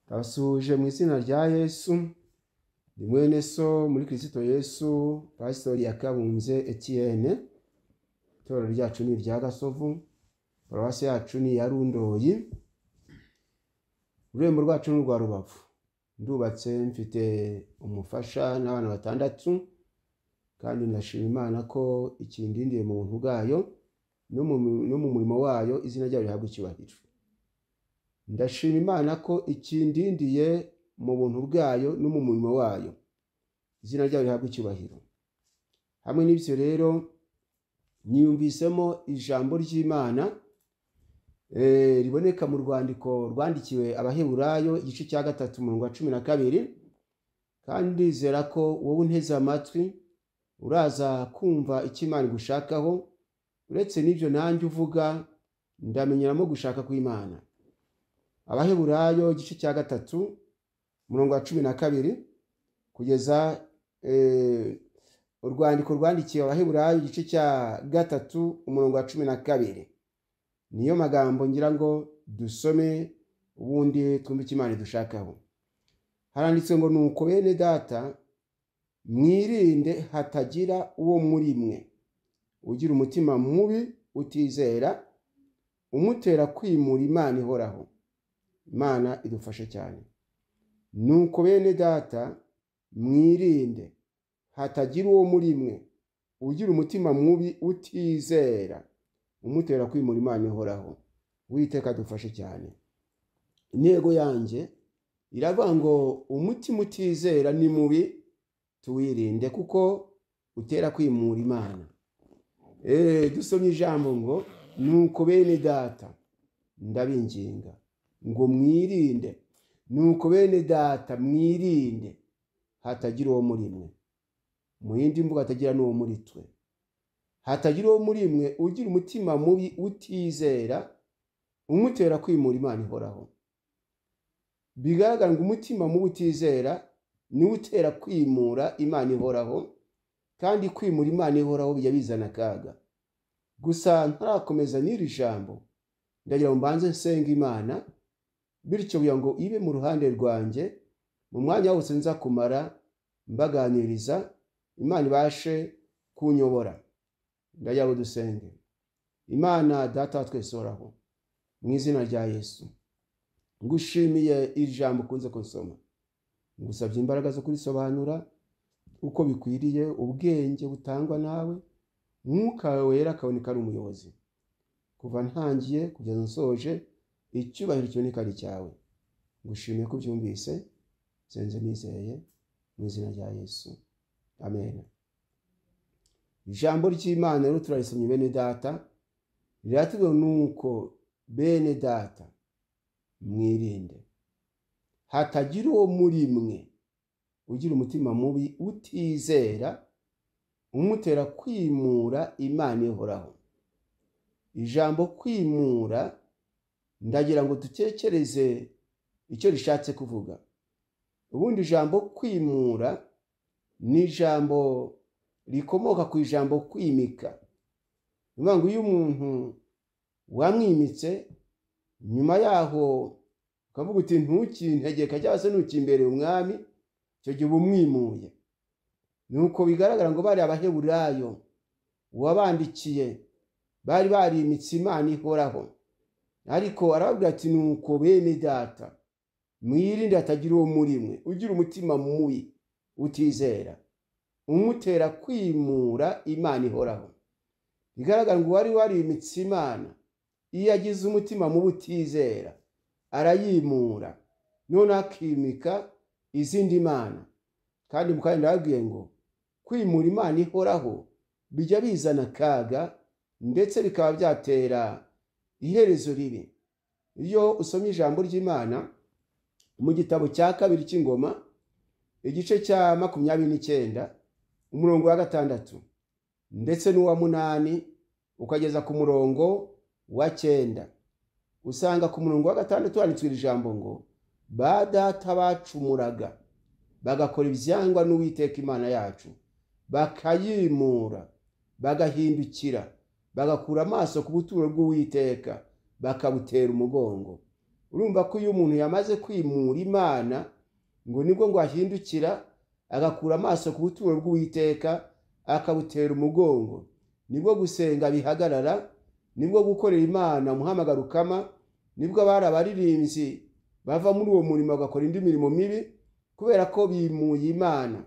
Abasuhuje mu izina rya Yesu, ndi mwene so muri Kristo Yesu, Pastori Yakabunze Etienne. Itorero ryacu ni irya Gasovu, paruwasi yacu ni ya Rundoyi, ururembo rwacu ni urwa Rubavu. Ndubatse mfite umufasha n'abana 6, kandi ndashima Imana ko ikindindiye mu buntu bwayo no mu murimo wayo, izina ryayo rihabwa icyubahiro. Ndashima Imana ko ikindindiye mu buntu bwayo no mu murimo wayo, izina ryayo rihabwa icyubahiro. Hamwe n'ibyo rero niyumvisemo ijambo ry'Imana riboneka mu rwandiko rwandikiwe Abaheburayo igice cya 3 umurongo wa 12, kandi ndizera ko wowe unteze amatwi uraza kumva icyo Imana igushakaho. Uretse n'ibyo nanjye uvuga ndamenyeramo gushaka kw'Imana. Abaheburayo igice cya 3 umurongo wa 12 kugeza urwandiko rwandikiwe Abaheburayo igice cya 3 umurongo wa 12, niyo magambo ngira ngo dusome ubundi twumve icyo Imana idushakaho. Haranditse ngo nuko bene data mwirinde hatagira uwo muri mwe ugira umutima mubi utizera, umutera kwimura Imana ihoraho. Imana idufashe cyane. Nuko bene data mwirinde hatagira uwo muri mwe ugira umutima mubi utizera, umutera kwimura Imana ihoraho. Uwiteka adufashe cyane. Intego yanjye iravuga ngo umutima utizera ni mubi, tuwirinde kuko utera kwimura Imana. Dusomye ijambo ngo nuko bene data, ndabinginga ngo mwirinde. Nuko bene data mwirinde hatagira uwo muri mwe, mu yindi mvugo hatagira n'uwo muri twe, hatagira uwo muri mwe ugira umutima mubi utizera, umutera kwimura Imana ihoraho. Bigaragara ngo umutima mubi utizera ni utera kwimura Imana ihoraho, kandi kwimura Imana ihoraho bijya bizana akaga. Gusa ntarakomeza n'iri jambo, ndagira ngo mbanze nsenga Imana, bityo kugira ngo ibe mu ruhande rwanjye mu mwanya wose nza kumara mbaganiriza, Imana ibashe kunyobora. Ndagira ngo dusenge. Imana Data wa twese uhoraho, mu izina rya Yesu ngushimiye iri jambo kunze kusoma, ngusabye imbaraga zo kurisobanura uko bikwiriye, ubwenge butangwa nawe, Mwuka wera akaboneka ari umuyobozi. Kuva ntangiye kugeza nsoje, icyubahiro kiboneka ari cyawe. Ngushimiye ko byumvise, senze nizeye mu izina rya Yesu, amen. Ijambo ry'Imana rero turarisomye bene data, riratubwira nuko bene data mwirinde hatagira uwo muri mwe ugira umutima mubi utizera, umutera kwimura Imana ihoraho. Ijambo kwimura ndagira ngo dutekereze icyo rishatse kuvuga. Ubundi ijambo kwimura ni ijambo rikomoka ku ijambo kwimika. Bivuga ngo iyo umuntu wamwimitse, nyuma yaho ukavuga uti ntukintegeka cyangwa se ntukimbereye umwami, icyo gihe uba umwimuye. Nuko bigaragara ngo bari Abaheburayo wabandikiye bari barimitse Imana ihoraho, ariko arababwira ati nuko bene data mwirinde hatagira uwo muri mwe ugira umutima mubi utizera, umutera kwimura Imana ihoraho. Bigaragara ngo wari warimitse Imana, iyo agize umutima mubi utizera arayimura, none akimika izindi mana. Kandi mukandi ndababwiye ngo kwimura Imana ihoraho bijya bizana akaga, ndetse bikaba byatera iherezo ribi. Iyo usomye ijambo ry'Imana mu gitabo cya 2 cy'Ingoma igice cya 29 umurongo wa 6 ndetse n'uwa 8 ukageza ku murongo wa 9, usanga ku murongo wa 6 handitswe ijambo ngo ba data bacumuraga bagakora ibyangwa n'Uwiteka Imana yacu, bakayimura, bagahindukira, bagakura amaso ku buturo bw'Uwiteka, bakabutera umugongo. urumva ko iyo umuntu yamaze kwimura Imana ngo nibwo ngo ahindukira agakura amaso ku buturo bw'Uwiteka akabutera umugongo, nibwo gusenga bihagarara, nibwo gukorera Imana umuhamagaro ukama, nibwo abari abaririmbyi bava muri uwo murimo bagakora indi mirimo mibi kubera ko bimuye Imana.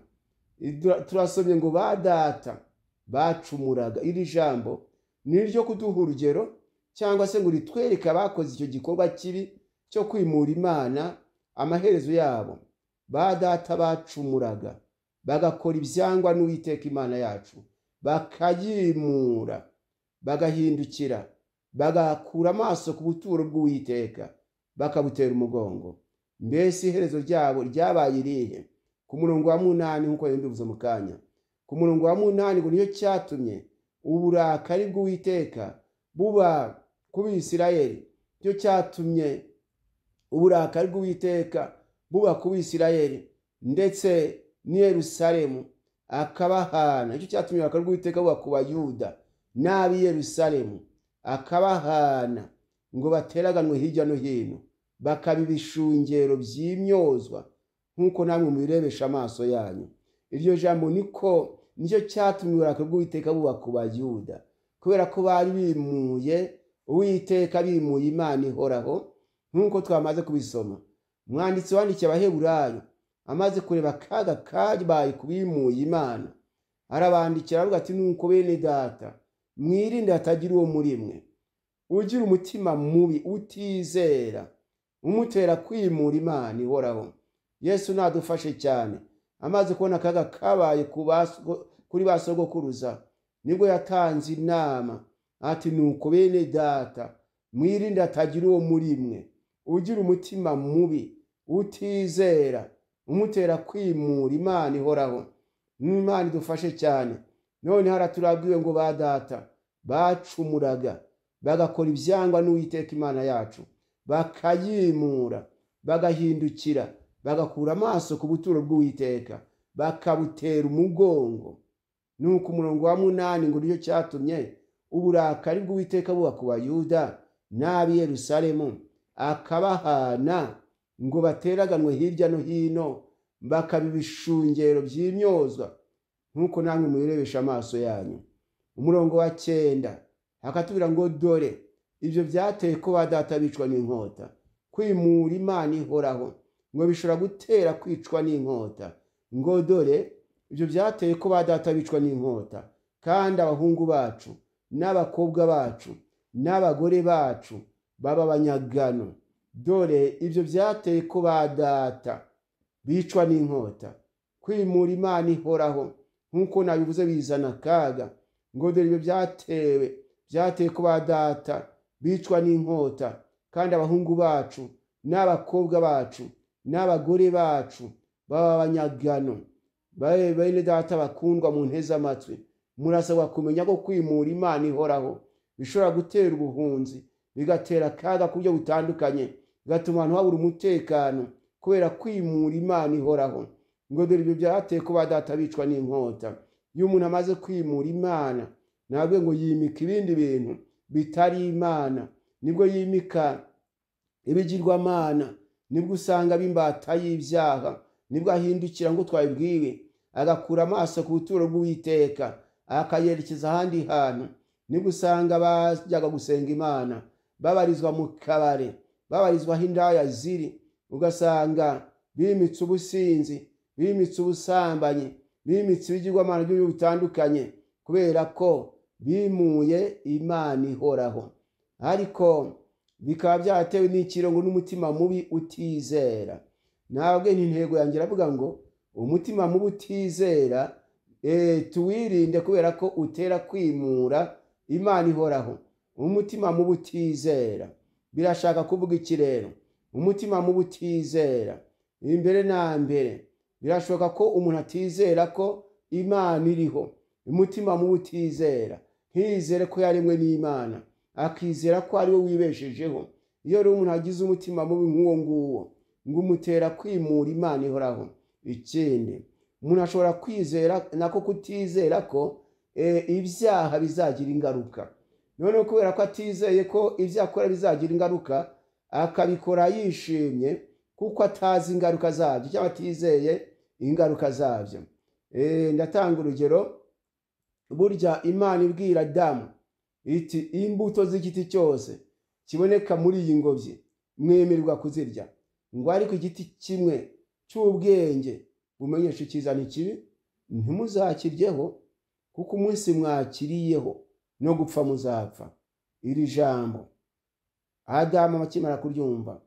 Turasomye ngo ba data bacumuraga. Iri jambo ni iryo kuduha urugero cyangwa se ngo ritwereke abakoze icyo gikorwa kibi cyo kwimura Imana amaherezo yabo. Ba data bacumuraga bagakora ibyangwa n'Uwiteka Imana yacu, bakayimura, bagahindukira, bagakura amaso ku buturo bw'Uwiteka bakabutera umugongo. Mbese iherezo ryabo ryabaye irihe? Ku murongo wa 8 nk'uko mbivuze mu kanya, ku murongo wa 8 ngo niyo cyatumye uburakari bw'Uwiteka buba ku Bisirayeli, cyo cyatumye uburakari bw'Uwiteka buba ku Bisirayeli ndetse ni Yerusalemu akabahana. Icyo cyatumye uburakari bw'Uwiteka buba ku Bayuda n'ab'i Yerusalemu akabahana ngo bateraganwe hirya no hino, bakaba ibishungero by'imyozwa nk'uko namwe mubirebesha amaso yanyu. Iryo jambo nicyo cyatumye uburakari bw'Uwiteka buba ku Bayuda, kubera ko bari bimuye Uwiteka, bimuye Imana ihoraho nk'uko twamaze kubisoma. Umwanditsi wandikiye Abaheburayo amaze kureba akaga kabaye ku bimuye Imana, arabandikira avuga ati nuko bene data mwirinde hatagira uwo muri mwe ugira umutima mubi utizera umutera kwimura Imana ihoraho. Yesu nadufashe cyane. Amaze kubona akaga kabaye kuri ba sogokuruza, nibwo yatanze inama ati nuko bene data mwirinde hatagira uwo muri mwe ugira umutima mubi utizera umutera kwimura Imana ihoraho. Imana idufashe cyane. None haraturabwiwe ngo ba data bacumuraga bagakora ibyangwa n'Uwiteka Imana yacu, bakayimura, bagahindukira, bagakura amaso ku buturo bw'Uwiteka bakabutera umugongo. Nuko umurongo wa 8 ngo niyo cyatumye uburakari bw'Uwiteka buba ku Bayuda n'ab'i Yerusalemu akabahana ngo bateraganwe hirya no hino, bakaba ibishungero by'imyozwa nk'uko namwe mubirebesha amaso yanyu. Umurongo wa 9 hakatubwira ngo dore ibyo byateye ko ba data bicwa n'inkota. Kwimura Imana ihoraho ngo bishobora gutera kwicwa n'inkota. Ngo dore ibyo byateye ko ba data bicwa n'inkota, kandi abahungu bacu n'abakobwa bacu n'abagore bacu baba abanyagano. Dore ibyo byateye ko ba data bicwa n'inkota. Kwimura Imana ihoraho nk'uko nabivuze bizana akaga. Ngo dore ibyo byateye ko ba data bicwa n'inkota, kandi abahungu bacu n'abakobwa bacu n'abagore bacu baba abanyagano. Bene data bakundwa mu nteze amatwi, murasabwa kumenya ko kwimura Imana ihoraho bishobora gutera ubuhunzi, bigatera akaga ku buryo butandukanye, bigatuma abantu babura umutekano kubera kwimura Imana ihoraho. Ngo dore ibyo byateye ko ba data bicwa n'inkota. Iyo umuntu amaze kwimura Imana, ntabwo ngo yimika ibindi bintu bitari Imana, nibwo yimika ibigirwamana, nibwo usanga bimbata y'ibyaha, nibwo ahindukira ngo twabibwiwe agakura amaso ku buturo bw'Uwiteka akayerekeza ahandi hantu. Nibwo usanga bajyaga gusenga Imana babarizwa mu kabare, babarizwa aho indaya ziri, ugasanga bimitse ubusinzi, bimitse ubusambanyi, bimitse ibigirwamana by'uburyo butandukanye kubera ko bimuye Imana ihoraho. Ariko bikaba byatewe n'ikirongo n'umutima mubi utizera. Ntabwo intego yanjye iravuga ngo umutima mubi utizera tuwirinde kubera ko utera kwimura Imana ihoraho. Umutima mubi utizera birashaka kuvuga iki rero? Umutima mubi utizera, imbere na mbere birashoboka ko umuntu atizera ko Imana iriho. Umutima mubi utizera ntizere ko yaremwe n'Imana, akizera ko ari we wibeshejeho. Iyo rero umuntu agize umutima mubi nk'uwo nguwo, ngo umutera kwimura Imana ihoraho. Ikindi, umuntu ashobora kwizera nako kutizera ko ibyaha bizagira ingaruka. Noneho kubera ko atizeye ko ibyo akora bizagira ingaruka, akabikora yishimye kuko atazi ingaruka zabyo cyangwa atizeye ingaruka zabyo. Ndatanga urugero, burya Imana ibwira Adamu iti imbuto z'igiti cyose kiboneka muri iyi ngobyi mwemererwa kuzirya, ngo ariko igiti kimwe cy'ubwenge bumenyesha icyiza n'ikibi ntimuzakiryeho, kuko umunsi mwakiriyeho no gupfa muzapfa. Iri jambo Adamu akimara kuryumva,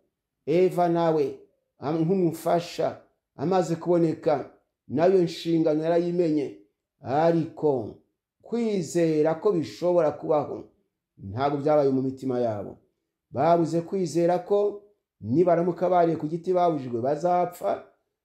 Eva nawe nk'umufasha amaze kuboneka, nayo nshingano yarayimenye, ariko kwizera ko bishobora kubaho ntabwo byabaye mu mitima yabo. Babuze kwizera ko nibaramuka bariye ku giti babujijwe bazapfa,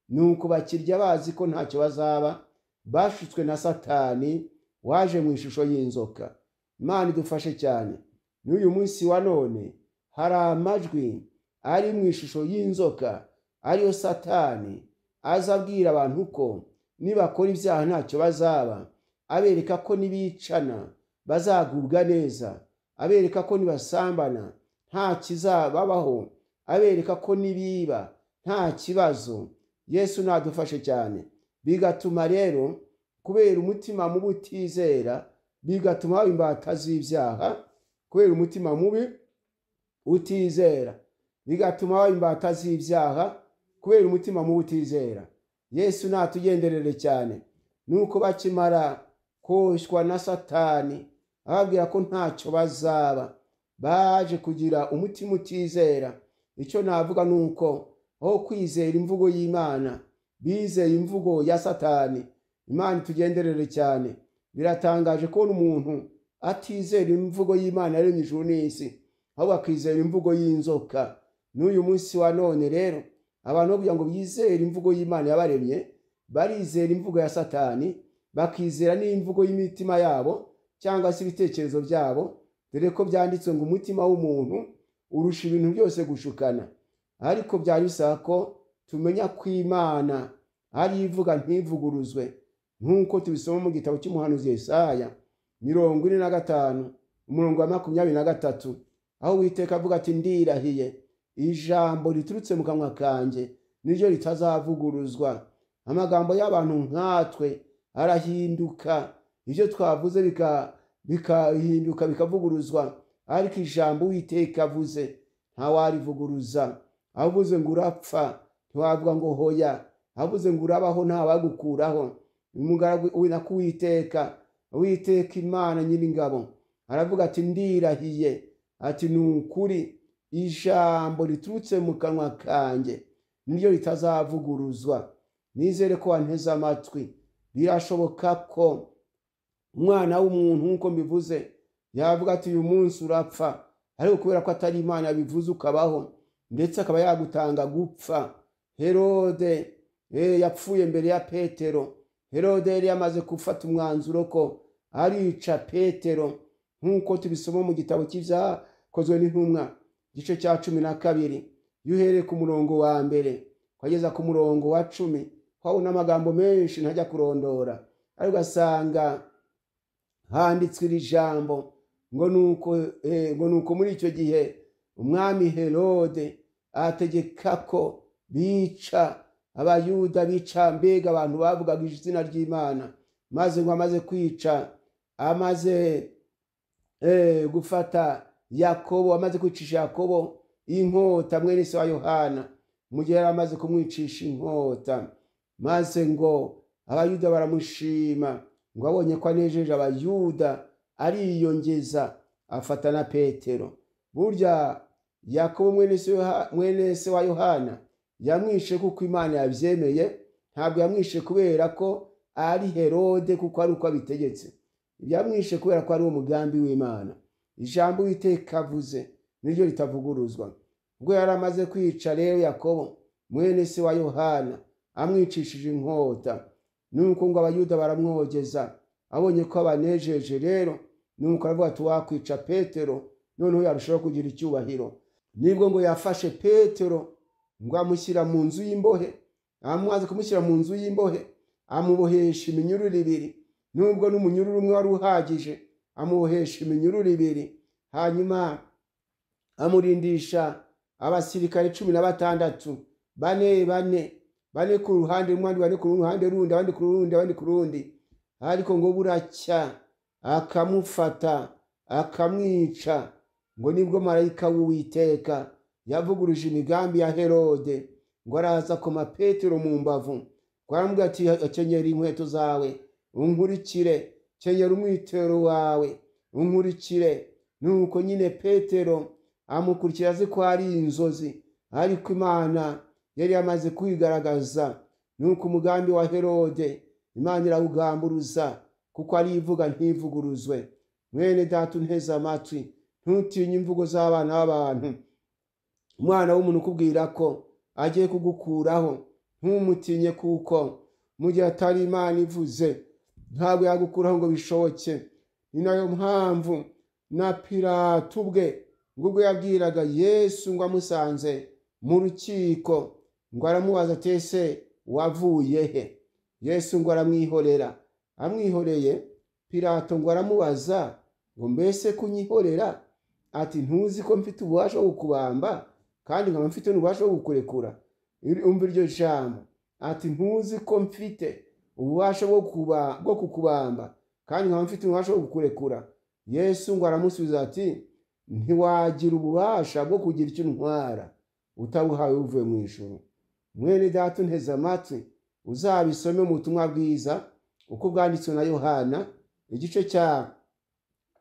nuko bakirya bazi ko ntacyo bazaba, bashutswe na Satani waje mu ishusho y'inzoka. Imana idufashe cyane. N'uyu munsi wa none hari amajwi ari mu ishusho y'inzoka, ariyo Satani aza abwira abantu ko nibakora ibyaha ntacyo bazaba, abereka ko nibicana bazagubwa neza, abereka ko nibasambana nta kizababaho, abereka ko nibiba nta kibazo. Yesu nadufashe cyane. Bigatuma rero kubera umutima mubi utizera, bigatuma baba imbata z'ibyaha. Kubera umutima mubi utizera bigatuma baba imbata z'ibyaha, kubera umutima mubi utizera. Yesu natugenderere cyane. Nuko bakimara koshywa na Satani ababwira ko ntacyo bazaba, baje kugira umutima utizera. Icyo navuga nuko aho kwizera imvugo y'Imana bizeye imvugo ya Satani. Imana tugenderere cyane. Biratangaje ko umuntu atizera imvugo y'Imana yaremye ijuru n'isi, ahubwo akizera imvugo y'inzoka. N'uyu munsi wa none rero abantu kugira ngo bizere imvugo y'Imana yabaremye, barizera imvugo ya Satani, bakizera n'imvugo y'imitima yabo cyangwa se ibitekerezo byabo, dore ko byanditswe ngo umutima w'umuntu urusha ibintu byose gushukana. Ariko byari bisaba ko tumenya ko Imana ari ivuga ntivuguruzwe, nk'uko tubisoma mu gitabo cy'umuhanuzi Yesaya 45:23, aho Uwiteka avuga ati ndirahiye ijambo riturutse mu kanwa kanjye niryo ritazavuguruzwa. Amagambo y'abantu nkatwe arahinduka, ibyo twavuze bikahinduka bikavuguruzwa, ariko ijambo Uwiteka avuze ntawarivuguruza. Avuze ngo urapfa ntiwavuga ngo hoya, avuze ngo urabaho ntawagukuraho. Umugaragu nako Uwiteka Imana Nyiringabo aravuga ati ndirahiye, ati ni ukuri ijambo riturutse mu kanwa kanjye niryo ritazavuguruzwa. Nizere ko wanteze amatwi. Birashoboka ko umwana w'umuntu nk'uko mbivuze yavuga ati uyu munsi urapfa, ariko kubera ko atari Imana yabivuze ukabaho, ndetse akaba yagutanga gupfa. Herode yapfuye mbere ya Petero. Herode yari yamaze gufata umwanzuro ko arica Petero, nk'uko tubisoma mu gitabo cy'Ibyakozwe n'Intumwa igice cya 12, yuhereye ku murongo wa mbere kugeza ku murongo wa 10. Habona amagambo menshi ntajya kurondora, ariko gasanga handitswe iri jambo ngo nuko muri icyo gihe umwami Herode ategeka ko bica abayuda, bica mbega abantu bavugaga izina ry'Imana. Maze ngo amaze kwica, amaze gufata Yakobo, amaze kwicisha Yakobo inkota mwene se wa Yohana, mu gihe yari amaze kumwicisha inkota, maze ngo abayuda baramushima, ngo abonye ko anejeje abayuda ariyongeza afata na Petero. Burya Yakobo mwene se wa Yohana yamwishe kuko Imana yabyemeye, ntabwo yamwishe kubera ko ari Herode kuko ari uko abitegetse. Yamwishe kubera ko ari umugambi w'Imana. Ijambo Uwiteka avuze niryo ritavuguruzwa. Ubwo yari amaze kwica rero Yakobo mwene se wa Yohana amwicishije inkota, nuko ngo abayuda baramwogeza. Abonye ko abanejeje rero, nuko aravuga ati wakwica Petero noneho yarushaho kugira icyubahiro. Nibwo ngo yafashe Petero ngo amushyira mu nzu y'imbohe. Amaze kumushyira mu nzu y'imbohe amubohesha iminyururu 2, nubwo n'umunyururu umwe wari uhagije, amubohesha iminyururu 2. Hanyuma amurindisha abasirikare 16 bane ku ruhande rumwe, bane ku ruhande rundi, abandi ku rundi, abandi ku rundi. Ariko ngo buracya akamufata akamwica. Ngo nibwo marayika w'Uwiteka yavuguruje imigambi ya Herode, ngo araza koma Petero mu mbavu, ngo aramubwira ati akenyera inkweto zawe unkurikire, kenyera umwitero wawe unkurikire. Nuko nyine Petero amukurikira azi ko ari inzozi, ariko Imana yari yamaze kwigaragaza. Nuko umugambi wa Herode Imana irawugamburuza, kuko ari ivuga ntivuguruzwe. Mwene data unteze amatwi, ntutinye imvugo z'abana b'abantu. Umwana w'umuntu ukubwira ko agiye kugukuraho, ntumutinye, kuko mu gihe atari Imana ivuze ntabwo yagukuraho ngo bishoboke. Ni nayo mpamvu na Pilato ubwe ubwo yabwiraga Yesu ngo amusanze mu rukiko, ngo aramubaza ati ese wavuye he? Yesu ngo aramwihorera. Amwihoreye, Pilato ngo aramubaza ngo mbese kunyihorera? Ati ntuzi ko mfite ububasha bwo kukubamba kandi nkaba mfite n'ububasha bwo kukurekura? Umva iryo jambo. Ati ntuzi ko mfite ububasha bwo kukubamba kandi nkaba mfite ububasha bwo kukurekura? Yesu ngo aramusubiza ati ntiwagira ububasha bwo kugira icyo ntwara utabuhawe buvuye mu ijuru. Mwene data unteze amatwi, uzabisome mu butumwa bwiza uko bwanditswe na Yohana igice cya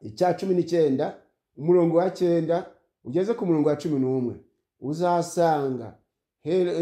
19 umurongo wa 9 ugeze ku murongo wa 11. Uzasanga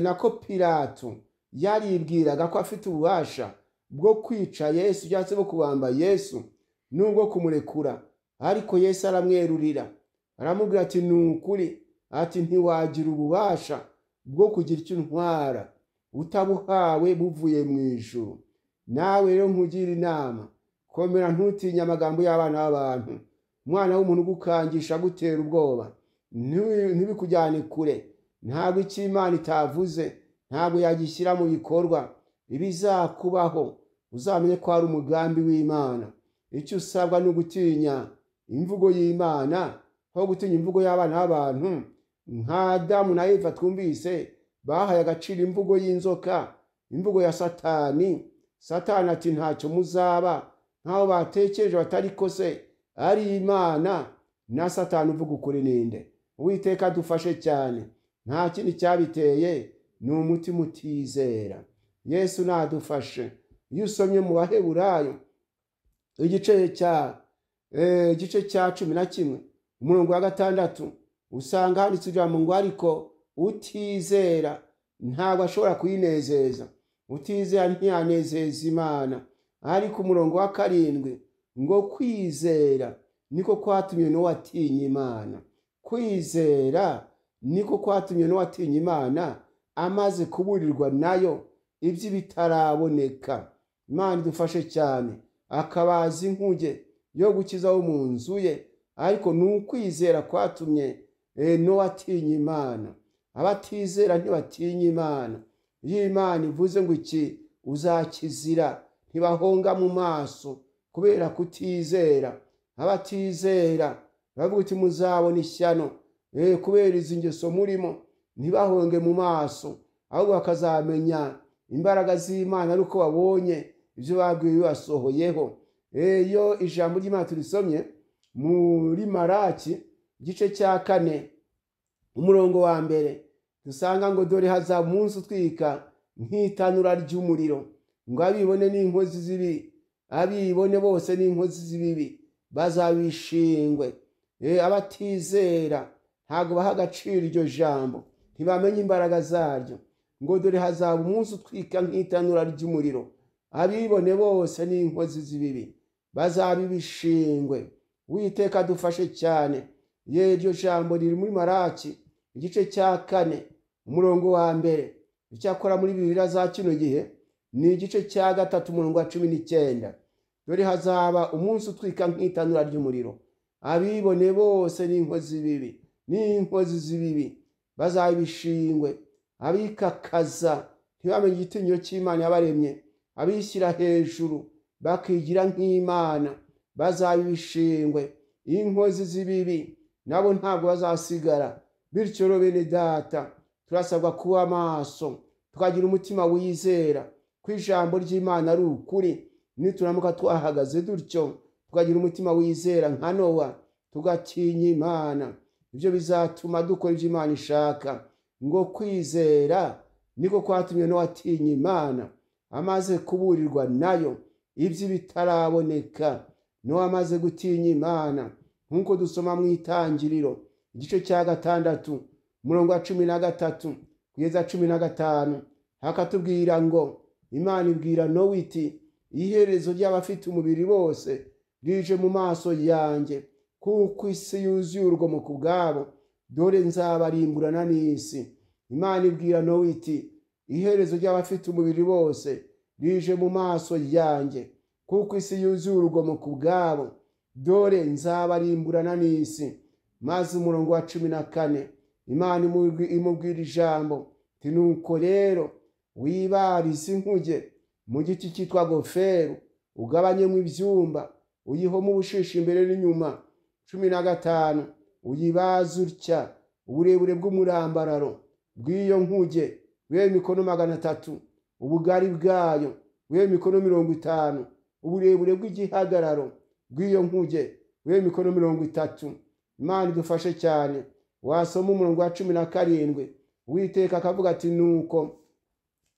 nako Pilato yaribwiraga ko afite ububasha bwo kwica Yesu cyangwa se bwo kubamba Yesu nubwo kumurekura, ariko Yesu aramwerurira, aramubwira ati nukuri, ati ntiwagira ububasha bwo kugira icyo ntwara utabuhawe buvuye mu ijuru. Nawe rero nkugira inama, komera ntutinye amagambo y'abana b'abantu. Umwana w'umuntu ugukangisha gutera ubwoba, ntibikujyane kure. Ntabwo icyo Imana itavuze ntabwo yagishyira mu bikorwa. Ibizakubaho uzamenye ko ari umugambi w'Imana. Icyo usabwa ni ugutinya imvugo y'Imana aho gutinya imvugo y'abana b'abantu. Nka Adamu na Eva twumvise bahaye agaciro imvugo y'inzoka, imvugo ya Satani. Satani ati ntacyo muzaba, nkaho batekereje batari ko se ari Imana. Na Satani uvuga ukuri ninde? Uwiteka dufashe cyane. Nta kindi cyabiteye, ni umutima utizera. Yesu nadufashe. Iyo usomye mu Baheburayo igice cya 11 umurongo wa 6 usanga handitse ijambo ngo ariko utizera ntabwo ashobora kuyinezeza. Utizera ntiyanezeza Imana. Ariko umurongo wa 7 ngo kwizera niko kwatumye no watinya Imana. Kwizera niko kwatumye no watinya Imana amaze kuburirwa nayo ibyo bitaraboneka. Imana idufashe cyane. Akabaza inkuge yo gukiza wo mu nzu ye, ariko n'ukwizera kwatumye no watinya Imana. Abatizera ntibatinya Imana. Iyo Imana ivuze ngo iki uzakizira, ntibahonga mu maso kubera kutizera. Abatizera bavuga uti muzabona ishyano kubera izi ngeso murimo, ntibahonge mu maso, ahubwo bakazamenya imbaraga z'Imana ari uko babonye ibyo babwiwe bibasohoyeho. Iyo ijambo ry'Imana turisomye muri Maraki igice cya 4 umurongo wa 1 dusanga ngo dore hazaba umunsi utwika nk'itanura ry'umuriro, ngo abibone n'inkozi z'ibibi, abibone bose n'inkozi z'ibibi bazabishingwe. Abatizera ntabwo baha agaciro iryo jambo, ntibamenye imbaraga zaryo. Ngo dore hazaba umunsi utwika nk'itanura ry'umuriro, abibone bose n'inkozi z'ibibi bazabishingwe. Uwiteka dufashe cyane. Iryo jambo riri muri Maraki igice cya 4 umurongo wa 1. Icyakora muri Bibiliya za kino gihe ni igice cya 3 umurongo wa 19. Dore hazaba umunsi utwika nk'itanura ry'umuriro, abibone bose n'inkozi z'ibibi bazabishingwe. Abikakaza ntibamenye igitinyiro cy'Imana yabaremye, abishyira hejuru bakigira nk'Imana bazabishingwe. Inkozi z'ibibi nabo ntabwo bazasigara, bityo rero bene data turasabwa kuba maso tukagira umutima wizera ko ijambo ry'Imana ari ukuri. Nituramuka twahagaze dutyo tukagira umutima wizera nka Nowa tugatinya Imana, ibyo bizatuma dukora ibyo Imana ishaka. Ngo kwizera niko kwatumye Nowa atinya Imana amaze kuburirwa nayo ibyo bitaraboneka. Nowa amaze gutinya Imana nk'uko dusoma mu Itangiriro igice cya 6 umurongo wa 13 kugeza 15, hakatubwira ngo Imana ibwira Nowa iti, iherezo ry'abafite umubiri bose rije mu maso yanjye, kuko isi yuzuye urugomo ku bwabo, dore nzabarimburana n'isi. Imana ibwira Nowa iti, iherezo ry'abafite umubiri bose rije mu maso yanjye, kuko isi yuzuye urugomo ku bwabo, dore nzabarimburana n'isi. Maze umurongo wa 14 Imana imubwira ijambo iti, nuko rero wibarize inkuge mu giti cyitwa goferu, ugabanyemo ibyumba, uyihome ubushishi imbere n'inyuma. 15 uyibaze utya, uburebure bw'umurambararo bw'iyo nkuge bube mikono 300, ubugari bwayo bube mikono 50, uburebure bw'igihagararo bw'iyo nkuge bube mikono 30. Imana idufashe cyane. Wasoma umurongo wa 17 Uwiteka akavuga ati, nuko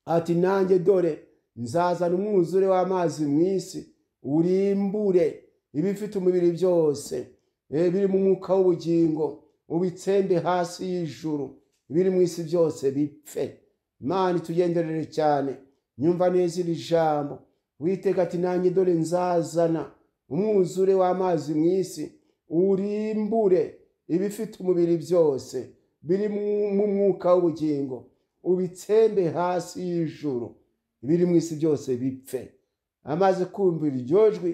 ati, nanjye dore nzazana umwuzure w'amazi mu isi, urimbure ibifite umubiri byose biri mu mwuka w'ubugingo, ubitsembe hasi y'ijuru, ibiri mu isi byose bipfe. Imana itugenderere cyane. Nyumva neza iri jambo. Uwiteka ati, nanjye dore nzazana umwuzure w'amazi mu isi, urimbure ibifite umubiri byose biri mu mwuka w'ubugingo, ubitsembe hasi y'ijuru, ibiri mu isi byose bipfe. Amaze kumvira iryo jwi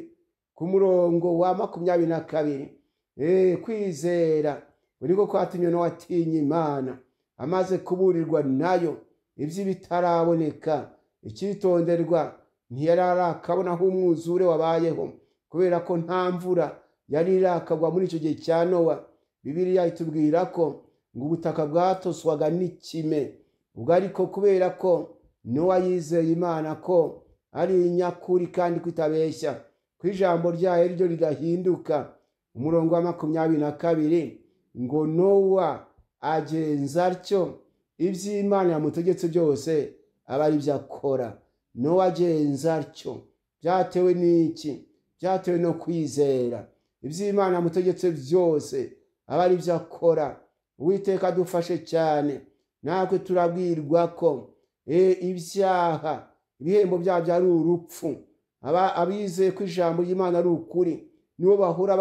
ku murongo wa 22, kwizera niko kwatumye Nowa atinya Imana amaze kuburirwa nayo ibyo bitaraboneka. Icyitonderwa, ntiyari arakabona aho umwuzure wabayeho, kubera ko nta mvura yari irakagwa muri icyo gihe cya Nowa. Bibiliya itubwira ko ngo ubutaka bwatoswaga n'ikime. Ubwo ariko kubera ko Nowa yizeye Imana ko ari inyakuri kandi kwitabeshya, ko ijambo ryayo ryo ridahinduka. Umurongo wa 22 ngo Nowa agenza atyo iby'Imana yamutegetse byose aba ari byo akora. Nowa agenza atyo byatewe n'iki? Byatewe no kwizera. Iby'Imana yamutegetse byose aba ari byo akora. Uwiteka adufashe cyane. Natwe turabwirwa ko ibyaha ibihembo byabyo ari urupfu. Abizeye ko ijambo ry'Imana ari ukuri nibo bahura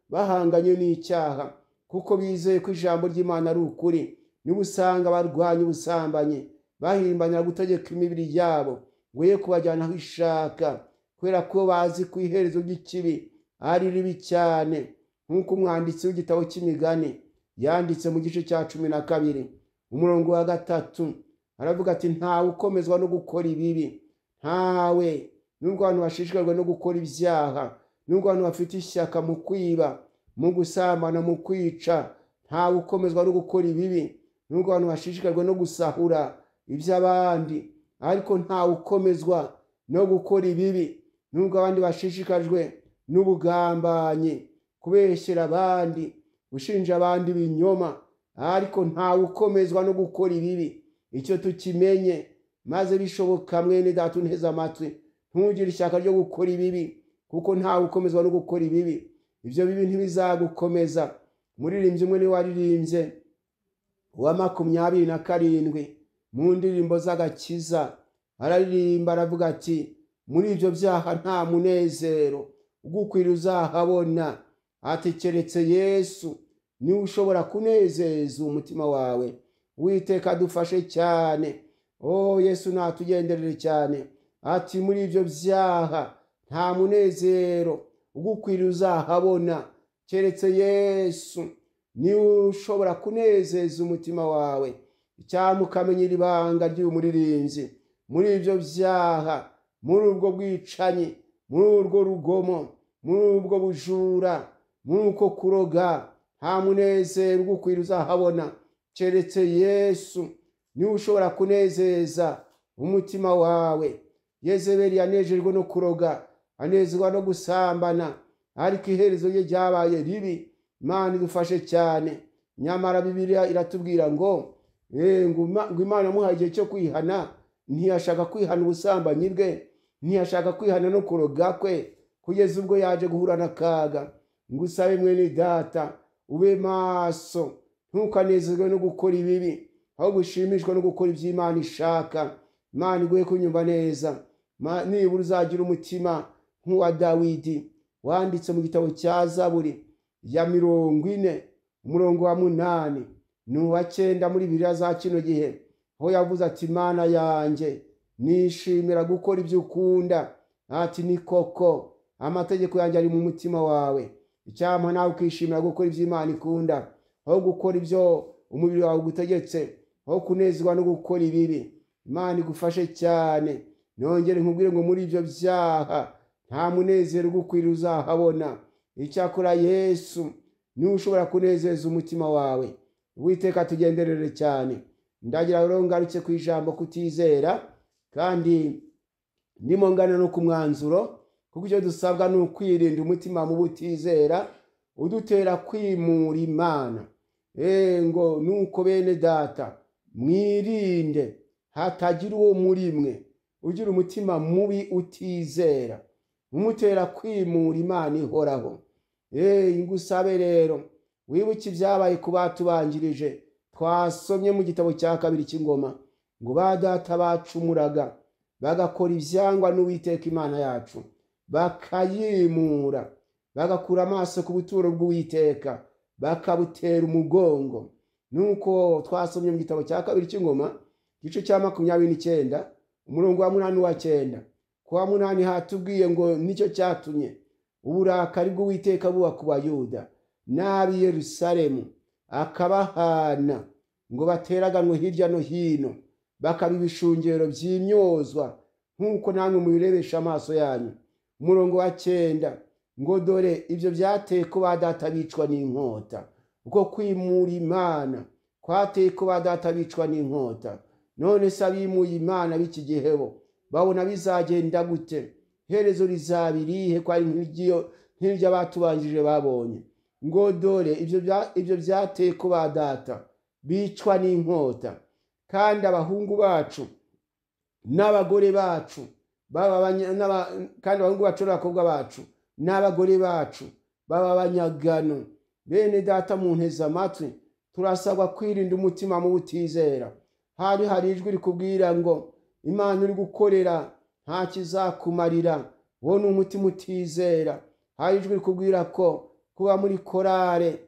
bahanganye n'icyaha, kuko bizeye ko ijambo ry'Imana ari ukuri. Niba usanga barwanya ubusambanyi, bahimbanira gutegeka imibiri yabo ngo ye kubajyana aho ishaka, kubera ko bazi ko iherezo ry'ikibi ari ribi cyane. Nk'uko umwanditsi w'igitabo cy'Imigani yanditse mu gice cya 12 umurongo wa 3 aravuga ati, ntawe ukomezwa no gukora ibibi, ntawe. Nubwo abantu bashishikajwe no gukora ibyaha, nubwo abantu bafite ishyaka mu kwiba, mu gusambana, mu kwica, ntawe ukomezwa no gukora ibibi. Nubwo abantu bashishikajwe no gusahura iby'abandi, ariko ntawe ukomezwa no gukora ibibi. Nubwo abandi bashishikajwe n'ubugambanyi, kubeshyera abandi, gushinja abandi ibinyoma, ariko ntawe ukomezwa no gukora ibibi. Icyo tukimenye, maze bishoboka mwene data unteze amatwi, ntugire ishyaka ryo gukora ibibi, kuko ntawe ukomezwa no gukora ibibi. Ibyo bibi ntibizagukomeza. Umuririmbyi umwe ni waririmbye wa 27 mu ndirimbo z'agakiza, araririmba aravuga ati, muri ibyo byaha nta munezero ugukwira uzahabona. Ati, keretse Yesu niwe ushobora kunezeza umutima wawe. Uwiteka adufashe cyane. Yesu natugenderere cyane. Ati, muri ibyo byaha nta munezero ugukwira uzahabona, keretse Yesu niwe ushobora kunezeza umutima wawe. Icyampa ukamenya ibanga ry'uyu muririmbyi. Muri ibyo byaha, muri ubwo bwicanyi, muri urwo rugomo, muri ubwo bujura, muri uko kuroga, nta munezero ugukwira uzahabona, keretse Yesu niwe ushobora kunezeza umutima wawe. Yezebeli yanejejwe no kuroga, anezezwa no gusambana, ariko iherezo rye ryabaye ribi. Imana idufashe cyane. Nyamara Bibiliya iratubwira ngo Imana yamuhaye igihe cyo kwihana, ntiyashaka kwihana ubusambanyi bwe, ntiyashaka kwihana no kuroga kwe, kugeza ubwo yaje guhura n'akaga. Ngusabe mwene data, ube maso, ntukanezezwe no gukora ibibi, ahubwo ushimishwa no gukora ibyo Imana ishaka. Imana iguhe kunyumva neza. Nibura uzagira umutima nk'uwa Dawidi wanditse mu gitabo cya Zaburi ya 40 umurongo wa 8 n'uwa 9 muri Bibiliya za kino gihe, aho yavuze ati Imana yanjye nishimira gukora ibyo ukunda. Ati ni koko amategeko yanjye ari mu mutima wawe. Icyampa nawe ukishimira gukora ibyo Imana ikunda, aho gukora ibyo umubiri wawe ugutegetse, aho kunezezwa no gukora ibibi. Imana igufashe cyane. Nongere nkubwire ngo muri ibyo byaha nta munezero ugukwiriye uzahabona. Icyakora Yesu niwe ushobora kunezeza umutima wawe. Uwiteka tugenderere cyane. Ndagira rero ngarutse ku ijambo kutizera, kandi ndimo ngana no ku mwanzuro, kuko icyo dusabwa ni ukwirinda umutima mu butizera udutera kwimura Imana. Ngo nuko bene data mwirinde hatagira uwo muri mwe ugira umutima mubi utizera, umutera kwimura Imana ihoraho. Ngusabe rero wibuke ibyabaye ku batubanjirije. Twasomye mu gitabo cya 2 cy'Ingoma ngo ba data bacumuraga, bagakora ibyangwa n'Uwiteka Imana yacu, bakayimura, bagakura amaso ku buturo bw'Uwiteka, bakabutera umugongo. Nuko twasomye mu gitabo cya 2 cy'Ingoma igice cya 29 umurongo wa 8 wa 9. Ku wa 8 hatubwiye ngo nicyo cyatumye uburakari bw'Uwiteka buba ku Bayuda n'ab'i Yerusalemu, akabahana ngo bateraganwe hirya no hino, bakaba ibishungero by'imyozwa nk'uko namwe mubirebesha amaso yanyu. Umurongo wa 9 ngo dore ibyo byateye ko ba data bicwa n'inkota. Uko kwimura Imana kwateye ko ba data bicwa n'inkota. None se abimuye Imana b'iki gihe bo babona bizagenda gute? Herezo rizabirihe ko ari nk'iryo abatubanjije babonye. Ngo dore ibyo byateye ko ba data bicwa n'inkota, kandi abahungu bacu n'abagore bacu kandi abahungu bacu n'abakobwa bacu n'abagore bacu baba abanyagano. Bene data munteze amatwi, turasabwa kwirinda umutima mu butizera. Hari ijwi rikubwira ngo Imana uri gukorera nta kizakumarira, wowe ni umutima utizera. Hari ijwi rikubwira ko kuba muri korale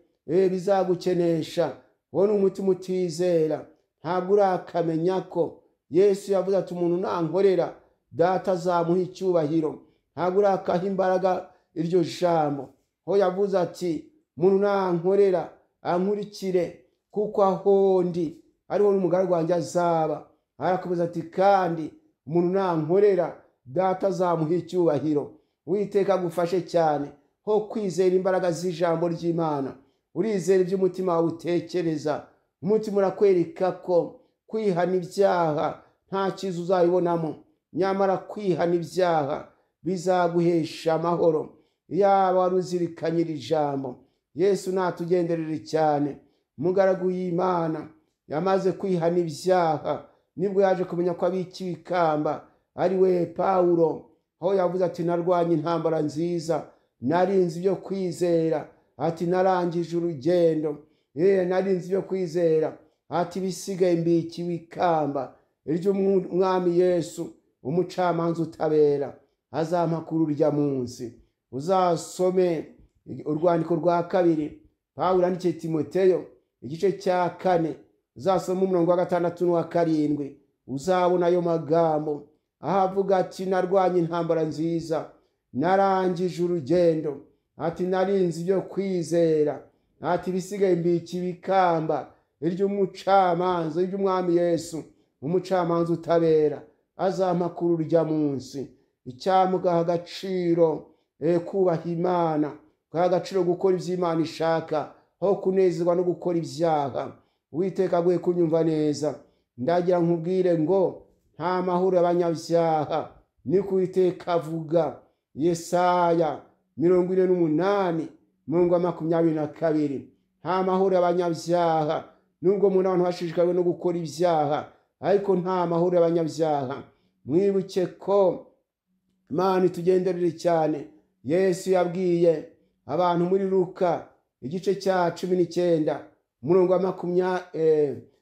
bizagukenesha, wowe ni umutima utizera. Ntabwo urakamenya ko Yesu yavuze ati umuntu nankorera data azamuha icyubahiro. Ntabwo urakaha imbaraga iryo jambo, aho yavuze ati umuntu nankorera ankurikire, kuko aho ndi ariho n'umugaragu wanjye azaba. Arakomeza ati kandi umuntu nankorera data azamuha icyubahiro. Uwiteka agufashe cyane ho kwizera imbaraga z'ijambo ry'Imana. Urizera iby'umutima wawe utekereza. Umutima urakwereka ko kwihana ibyaha nta cyiza uzayibonamo, nyamara kwihana ibyaha bizaguhesha amahoro. Yaba wari uzirikanye iri jambo. Yesu natugenderere cyane. Umugaragu y'Imana yamaze kwihana ibyaha nibwo yaje kumenya ko abikiwe ikamba ari we Pawulo, aho yavuze ati narwanye intambara nziza, narinze ibyo kwizera. Ati narangije urugendo, narinze ibyo kwizera. Ati bisigaye mbikiwe ikamba iry'Umwami Yesu, umucamanza utabera, azampa kuri urya munsi. Uzasome urwandiko rwa 2 Pawulo yandikiye Timoteyo igice cya 4, uzasoma umurongo wa 6 n'uwa 7. Uzabona ayo magambo ahavuga ati narwanye intambara nziza, narangije urugendo. Ati narinze ibyo kwizera. Ati bisigaye mbikiwe ikamba iry'umucamanza, iry'Umwami Yesu, umucamanza utabera, azampa kuri urya munsi. Icyamugaha agaciro kubaha Imana, gaha agaciro gukora ibyo Imana ishaka, aho kunezezwa no gukora ibyaha. Uwiteka aguye kunyumva neza. Ndagira nkubwire ngo nta mahoro y'abanyabyaha, niko Uwiteka avuga. Yesaya 48 22. Nta mahoro y'abanyabyaha, nubwo muri abantu bashishikajwe no gukora ibyaha, ariko nta mahoro y'abanyabyaha. Mwibuke ko Imana itugenderere cyane. Yesu yabwiye abantu muri Luka igice cya 19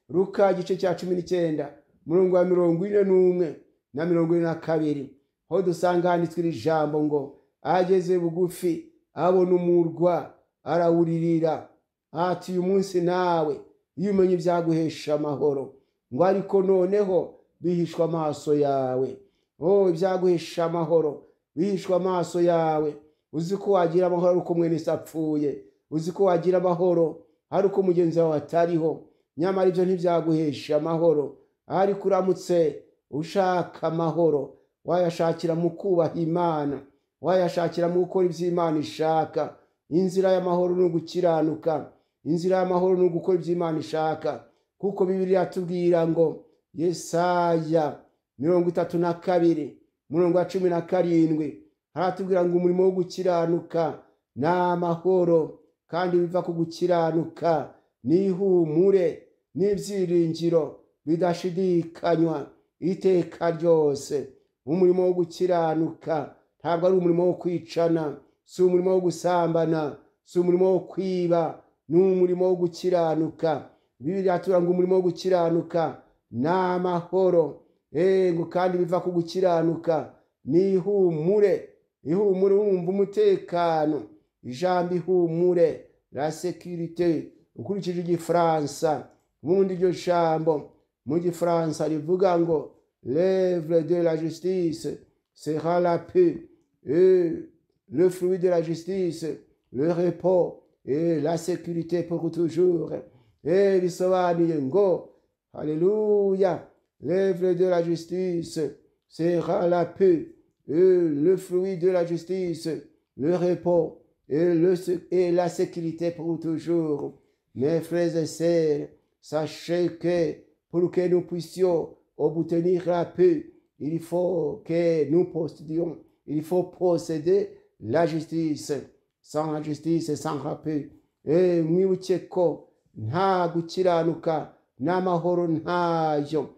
Luka igice cya 19 41 na 42, aho dusanga handitswe iri jambo ngo ageze bugufi abona umurwa arawuririra ati uyu munsi nawe iyo umenye ibyaguhesha amahoro, ngo ariko noneho bihishwa amaso yawe. Ibyaguhesha amahoro bihishwa amaso yawe. Uzi ko wagira amahoro ari uko mwene se apfuye, uzi ko wagira amahoro ari uko mugenzi wawe atariho, nyamara ibyo ntibyaguhesha amahoro. Ariko uramutse ushaka amahoro, wayashakira mu kubaha Imana, wayashakira mu gukora ibyo Imana ishaka. Inzira y'amahoro ni ugukiranuka, inzira y'amahoro ni ugukora ibyo Imana ishaka, kuko Bibiliya yatubwira ngo Yesaya 32:17 haratubwira ngo umurimo wo gukiranuka ni amahoro, kandi biva ku gukiranuka ni ihumure n'ibyiringiro bidashidikanywa iteka ryose. Umurimo wo gukiranuka ntabwo ari umurimo wo kwicana, si umurimo wo gusambana, si umurimo wo kwiba, ni umurimo wo gukiranuka. Bibiliya yatubwira ngo umurimo wo gukiranuka ni amahoro, ngo kandi biva ku gukiranuka ni ihumure. Ihumure, wumva umutekano. Ijambo ihumure, la sécurité, ukurikije Igifaransa, ubundi iryo jambo mu Gifaransa rivuga ngo l'œuvre de la justice sera la paix, et le fruit de la justice le repos et la sécurité pour toujours. Bisobanuye ngo haleluya, l'œuvre de la justice sera la paix, et le fruit de la justice le repos et la sécurité pour toujours. Mes frères et sœurs, sachez que pour que nous puissions obtenir la paix, il faut que nous possédions, il faut posséder la justice. Sans la justice, sans la paix. Mwibuke ko nta gukiranuka n'amahoro ntayo.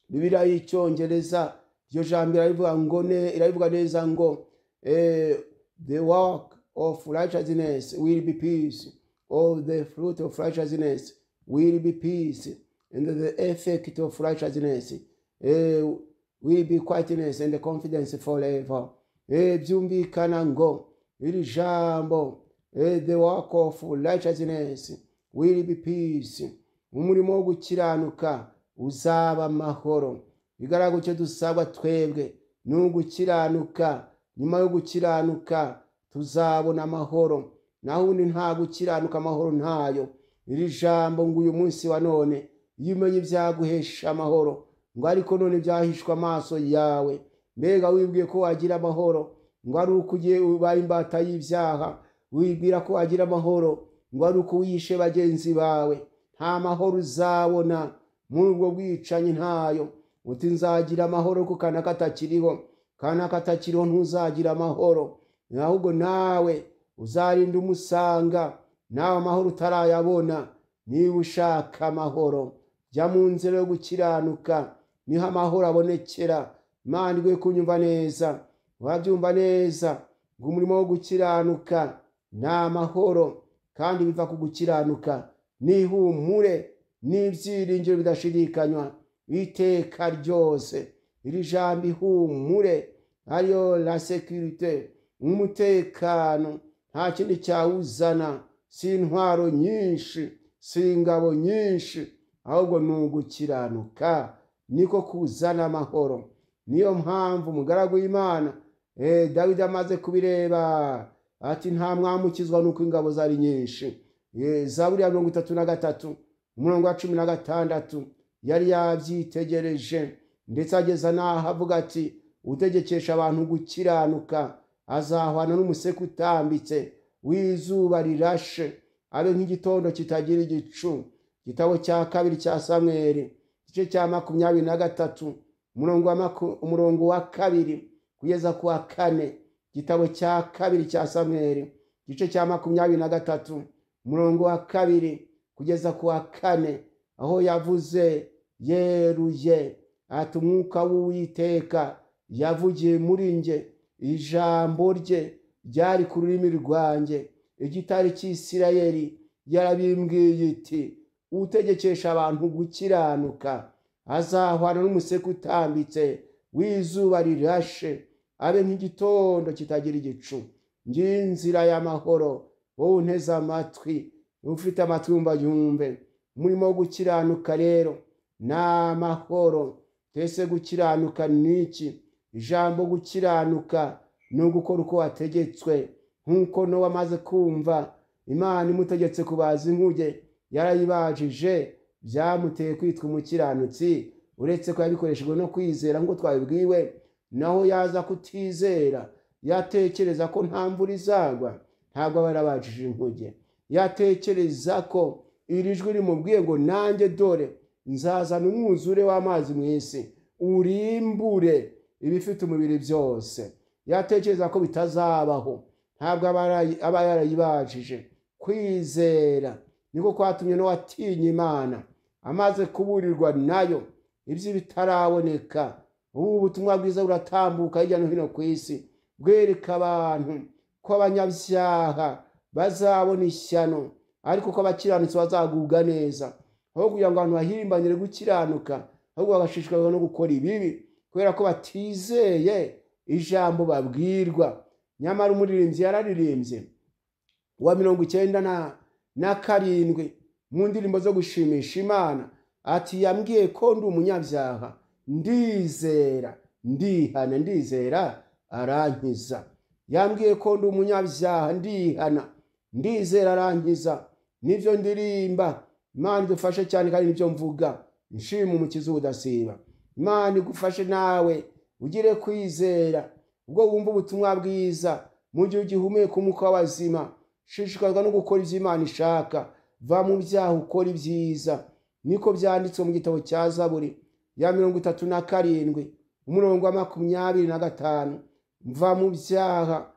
Bibiliya y'Icyongereza iryo jambo irabivuga neza ngo the work of righteousness will be peace, or the fruit of righteousness will be peace, and the effect of righteousness will be quietness and confidence forever. Byumvikana ngo iri jambo the work of righteousness will be peace, umurimo wo gukiranuka uzaba amahoro. Bigaragara icyo dusabwa twebwe ni ugukiranuka. Nyuma yo gukiranuka tuzabona amahoro, naho ubundi nta gukiranuka amahoro ntayo. Iri jambo ngo uyu munsi wa none iyo umenye ibyaguhesha amahoro, ngo ariko none byahishwa amaso yawe. Mbega wibwiye ko wagira amahoro ngo ari uko ugiye ubaye imbata y'ibyaha? Wibwira ko wagira amahoro ngo ari uko wishe bagenzi bawe? Nta mahoro uzabona muri ubwo bwicanyi, ntayo. Uti nzagira amahoro kuko kana katakiriho, kana katakiriho ntuzagira amahoro, ahubwo nawe uzarinda umusanga nawe amahoro utarayabona. Niba ushaka amahoro, jya mu nzira yo gukiranuka, niho amahoro abonekera. Imana iguhe kunyumva neza, wabyumva neza ngo umurimo wo gukiranuka ni amahoro, kandi biva ku gukiranuka ni ihumure n'ibyiringiro bidashidikanywa iteka ryose. Iri jambo ihumure ariyo la sécurité, umutekano, nta kindi cyawuzana, si intwaro nyinshi, si ingabo nyinshi, ahubwo ni ugukiranuka niko kuzana amahoro. Niyo mpamvu umugaragu w'Imana Dawidi amaze kubireba ati nta mwami ukizwa nuko ingabo zari nyinshi. Zaburi ya 33:16 yari yabyitegereje, ndetse ageza naho avuga ati utegekesha abantu gukiranuka azahwana n'umuseke utambitse w'izuba rirashe, abe nk'igitondo kitagira igicu igitabo cya kabiri cya Samweli igice cya 23 umurongo wa kabiri kugeza ku wa 4, igitabo cya kabiri cya Samweli igice cya 23 umurongo wa kabiri kugeza ku wa 4, aho yavuze yeruye ati umwuka w'Uwiteka yavugiye muri nge, ijambo rye ryari ku rurimi rwanjye, igitari cy'Isirayeli yarabimbwiye iti utegekesha abantu gukiranuka azahwana n'umuseke utambitse w'izuba rirashe, abe nk'igitondo kitagira igicu. Ngiye inzira y'amahoro, wowe unteze amatwi, ufite amatwi wumva yumve. Umurimo wo gukiranuka rero ni amahoro. Twese gukiranuka ni iki? Ijambo gukiranuka ni ugukora uko wategetswe, nk'uko Nowa amaze kumva Imana imutegetse kubaza inkuge yarayibajije, byamuteye kwitwa umukiranutsi, uretse ko yabikoreshejwe no kwizera ngo twabibwiwe. Naho yaza kutizera, yatekereza ko nta mvura izagwa, ntabwo aba yarabajije inkuge. Yatekereza ko iri jwi rimubwiye ngo nanjye dore nzazana umwuzure w'amazi mu isi urimbure ibifite umubiri byose. Yatekereza ko bitazabaho, ntabwo aba yarayibajije. Kwizera niko kwatumye no watinya Imana, amaze kuburirwa nayo ibyo bitaraboneka. Ubu butumwa bwiza buratambuka hirya no hino ku isi, bwereka abantu ko abanyabyaha bazabona ishyano, ariko ko abakiranutsi bazagubwa neza. Aho kugira ngo abantu bahimbanire gukiranuka, ahubwo bagashishikarizwa no gukora ibibi, kubera ko batizeye ijambo babwirwa. Nyamara umuririmbyi yararirimbye wa 97 mu ndirimbo zo gushimisha Imana ati yambwiye ko ndi umunyabyaha, ndizera ndihana, ndizera arankiza. Yambwiye ko ndi umunyabyaha, ndihana, ndizera arankiza. Nivyo ndirimba. Imana idufashe cyane kandi nibyo mvuga, nshima umukiza udasiba. Imana igufashe nawe ugire kwizera. Ubwo wumva ubutumwa bwiza, mu gihe ugihumeka umwuka w'abazima, shishikazwa no gukora ibyo Imana ishaka. Va mu byaha ukora ibyiza. Niko byanditswe mu gitabo cya Zaburi ya 37 umurongo wa 25. Mva mu byaha.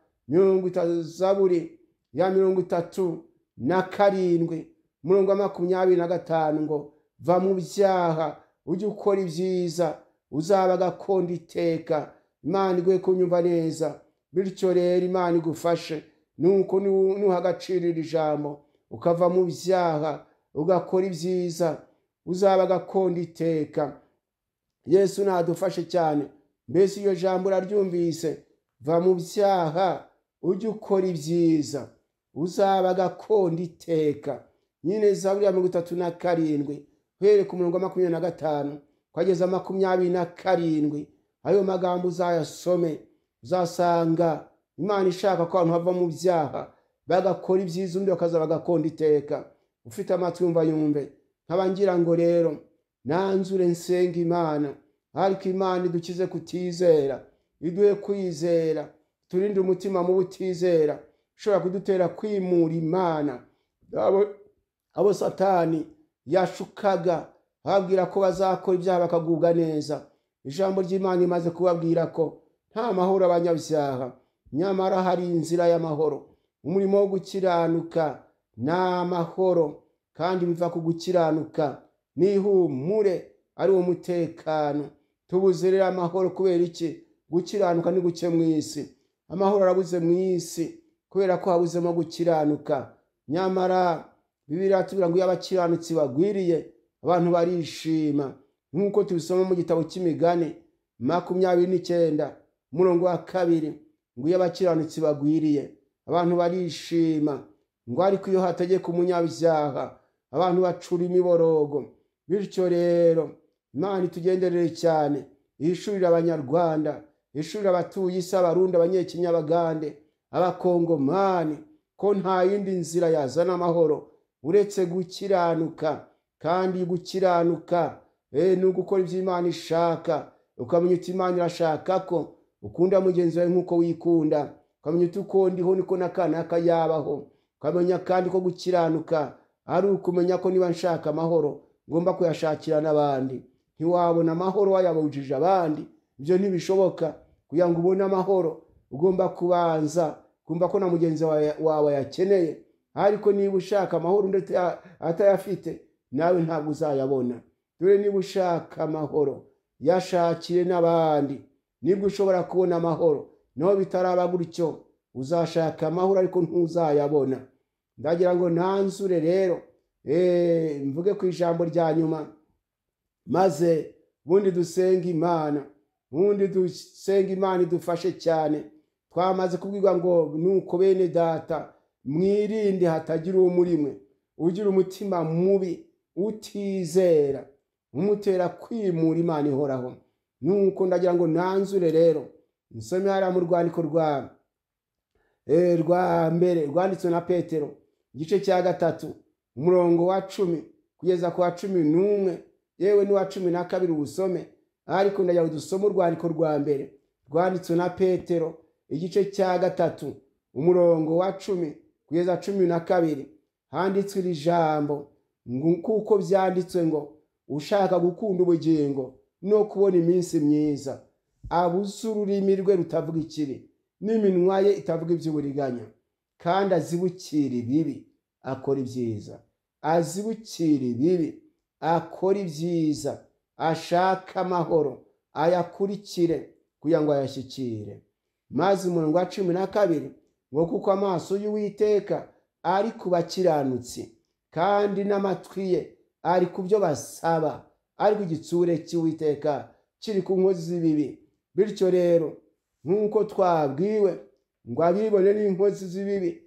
Zaburi ya 37 umurongo wa 25 ngo va mu byaha ujye ukora ibyiza uzaba gakondo iteka. Imana iguhe kunyumva neza. Bityo rero Imana igufashe nuko nuha agaciro iri jambo, ukava mu byaha ugakora ibyiza uzaba gakondo iteka. Yesu nadufashe cyane. Mbese iyo jambo uraryumvise? Va mu byaha ujye ukora ibyiza uzaba gakondo iteka. Nyine Zaburi ya 37 uhereye ku murongo wa 25 kugeza 27. Ayo magambo uzayasome, uzasanga Imana ishaka ko abantu bava mu byaha bagakora ibyiza, undi bakazaba gakondo iteka. Ufite amatwi yumva yumve. Nkabangira ngo rero nanzure nsenga Imana, ariko Imana idukize kutizera, iduhe kwizera, turinde umutima mu butizera ushobora kudutera kwimura Imana. Abo Satani yashukaga ababwira ko bazakora ibyaha bakagubwa neza, ijambo ry'Imana imaze kubabwira ko nta mahoro abanyabyaha, nyamara hari inzira y'amahoro. Umurimo wo gukiranuka ni amahoro, kandi biva ku gukiranuka n'ihumure, ari wo mutekano. Tubuze rero amahoro kubera iki? Gukiranuka ni guke mu isi. Amahoro arabuze mu isi kubera ko habuzemo gukiranuka. Nyamara Bibiliya tubwira ngo iyo abakiranutsi bagwiriye abantu barishima, nk'uko tubisoma mu gitabo cy'Imigani 29 umurongo wa 2 ngo iyo abakiranutsi bagwiriye abantu barishima, ngo ariko iyo hategeka umunyabyaha abantu bacura imiborogo. Bityo rero Imana itugenderere cyane, ihishurira abanyarwanda, ihishurira abatuye isi, Abarundi, Abanyekenya, Abagande, Abakongomani, ko nta yindi nzira yazana amahoro uretse gukiranuka. Kandi gukiranuka ni ugukora ibyo Imana ishaka, ukamenya uti Imana irashaka ko ukunda mugenzi wawe nk'uko wikunda, ukamenya uti uko ndiho niko n'akanaka yabaho, ukamenya kandi ko gukiranuka ari ukumenya ko niba nshaka amahoro ngomba kuyashakira n'abandi. Ntiwabona amahoro wayabujije abandi, ibyo ntibishoboka. Kugira ngo ubone amahoro ugomba kubanza kumva ko na mugenzi wawe yakeneye. Ariko niba ushaka amahoro ndetse atayafite, nawe ntabwo uzayabona. Dore niba ushaka amahoro yashakire n'abandi, nibwo ushobora kubona amahoro. Naho bitaraba gutyo uzashaka amahoro ariko ntuzayabona. Ndagira ngo nanzure rero mvuge ku ijambo rya nyuma, maze bundi dusenga Imana. Bundi dusenga Imana idufashe cyane. Twamaze kubwirwa ngo nuko bene data mwirinde hatagira uwo muri mwe ugira umutima mubi utizera umutera kwimura Imana ihoraho. Nuko ndagira ngo nanzure rero nsome hariya mu rwandiko rwa mbere rwanditswe na Petero igice cya 3 umurongo wa 10 kugeza ku wa 11 yewe n'uwa 12 ubusome. Ariko ndagira ngo dusome urwandiko rwa mbere rwanditswe na Petero igice cya 3 umurongo wa 10 kugeza 12. Handitswe iri jambo kuko byanditswe ngo ushaka gukunda ubugingo no kubona iminsi myiza abuze ururimi rwe rutavuga ikibi n'iminwa ye itavuga iby'uburiganya, kandi azibukira ibibi akora ibyiza. Azibukira ibibi akora ibyiza, ashaka amahoro ayakurikire kugira ngo ayashyikire. Maze umurongo wa 12 ngo kuko amaso y'Uwiteka ari ku bakiranutsi kandi n'amatwi ye ari ku byo basaba, ariko igitsure cy'Uwiteka kiri ku nkozi z'ibibi. Bityo rero nk'uko twabwiwe ngo abibone n'inkozi z'ibibi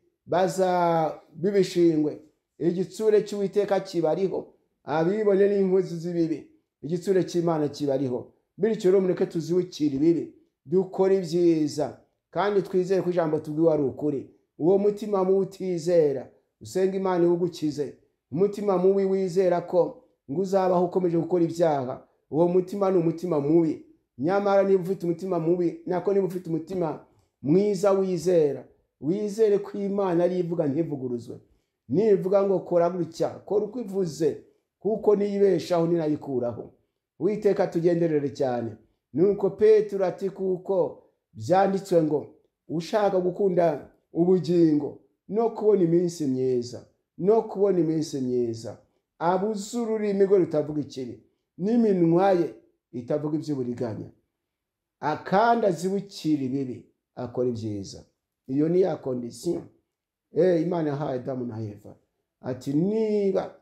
bibishingwe, igitsure cy'Uwiteka kibariho. Abibone n'inkozi z'ibibi, igitsure cy'Imana kibariho. Bityo rero mureke tuzibukire ibibi dukora ibyiza, kandi twizere ko ijambo tubwiwe ari ukuri. Uwo mutima mubi utizera usenga Imana iwugukize. Umutima mubi wizera ko ngo uzabaho ukomeje gukora ibyaha, uwo mutima ni umutima mubi. Nyamara niba ufite umutima mubi, nako niba ufite umutima mwiza wizere ko Imana ari ivuga ntivuguruzwe. Nivuga ngo kora gutya, kora uko ivuze, kuko niyibeshaho ninayikuraho. Uwiteka tugenderere cyane. Nuko Petero ati kuko byanditswe ngo ushaka gukunda ubugingo no kubona iminsi myiza abuze ururimi rwe rutavuga ikibi n'iminwa ye itavuga iby'uburiganya, kandi azibukira ibibi akora ibyiza. Iyo ni ya kondisiyo Imana yahaye Adamu na Eva, ati niba